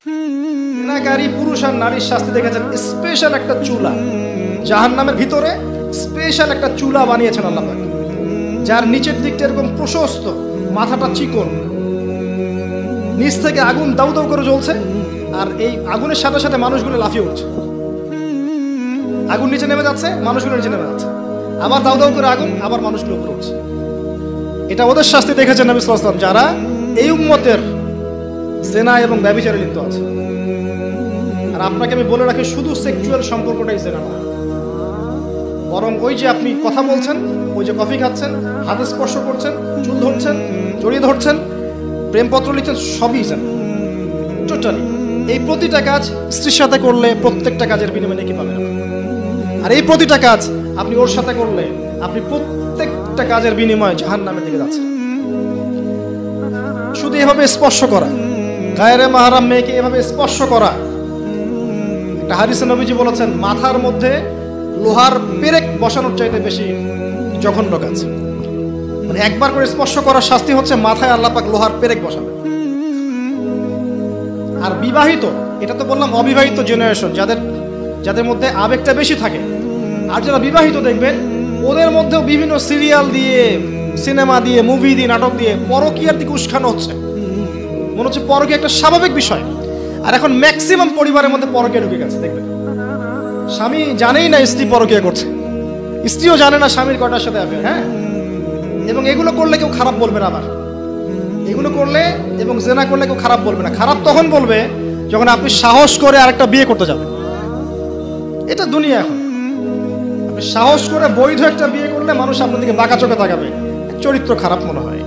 জিনাকারী পুরুষ আর নারীর শাস্তি দেখেছেন স্পেশাল একটা চুলা, জাহান্নামের ভিতরে স্পেশাল একটা চুলা বানিয়েছেন আল্লাহ পাক, যার নিচের দিকটা এরকম প্রশস্ত, মাথাটা চিকন, নিচ থেকে আগুন দাউ দাউ করে জ্বলছে, আর এই আগুনের সাথে সাথে মানুষগুলো লাফিয়ে উঠছে। আগুন নিচে নেমে যাচ্ছে, মানুষগুলো নিচে নেমে যাচ্ছে, আবার দাউ দাউ করে আগুন, আবার মানুষগুলো উপরে উঠছে। এটা ওদের শাস্তি দেখেছেন নবী সাল্লাল্লাহু আলাইহি ওয়াসাল্লাম, যারা এই উম্মতের জেনা এবং ব্যভিচারে লিপ্ত আছে। আর আপনাকে আমি বলে রাখি, শুধু সেক্সুয়াল সম্পর্কটাই জেনা না, বরং ওই যে আপনি কথা বলছেন, ওই যে কফি খাচ্ছেন, হাতে স্পর্শ করছেন, চুল ধরছেন, জড়িয়ে ধরছেন, প্রেমপত্র লিখছেন, সবই জেনা টোটালি। এই প্রতিটা কাজ স্ত্রীর সাথে করলে প্রত্যেকটা কাজের বিনিময়ে নেকি পাবেন, আর এই প্রতিটা কাজ আপনি ওর সাথে করলে আপনি প্রত্যেকটা কাজের বিনিময়ে জাহান্নামের দিকে যাচ্ছেন। শুধু এভাবে স্পর্শ করা, গায়রে মাহরাম মেয়েকে এভাবে স্পর্শ করা, একটা হাদিসে নবীজি বলেছেন মাথার মধ্যে লোহার পেরেক বসানোর চাইতে বেশি জঘন্য কাজ। মানে একবার করে স্পর্শ করার শাস্তি হচ্ছে মাথায় আল্লাহ পাক লোহার পেরেক বসাবে। আর বিবাহিত, এটা তো বললাম অবিবাহিত জেনারেশন, যাদের মধ্যে আবেগটা বেশি থাকে। আর যারা বিবাহিত দেখবেন ওদের মধ্যেও বিভিন্ন সিরিয়াল দিয়ে, সিনেমা দিয়ে, মুভি দিয়ে, নাটক দিয়ে পরকীয়ার দিকে উস্কানো হচ্ছে। মনে হচ্ছে পরকীয়া একটা স্বাভাবিক বিষয়। আর এখন ম্যাক্সিমাম পরিবারের মধ্যে পরকীয়া ঢুকে গেছে। দেখবেন স্বামী জানেই না স্ত্রী পরকীয়া করছে, স্ত্রীও জানে না স্বামীর কয়টার সাথে অ্যাফেয়ার। হ্যাঁ, এবং এগুলো করলে কেউ খারাপ বলবে না। আবার এগুলো করলে এবং জেনা করলে কেউ খারাপ বলবে না। খারাপ তখন বলবে যখন আপনি সাহস করে আরেকটা বিয়ে করতে যাবেন। এটা দুনিয়া। এখন আপনি সাহস করে বৈধ একটা বিয়ে করলে মানুষ আপনার দিকে বাঁকা চোখে তাকাবে, চরিত্র খারাপ মনে হয়।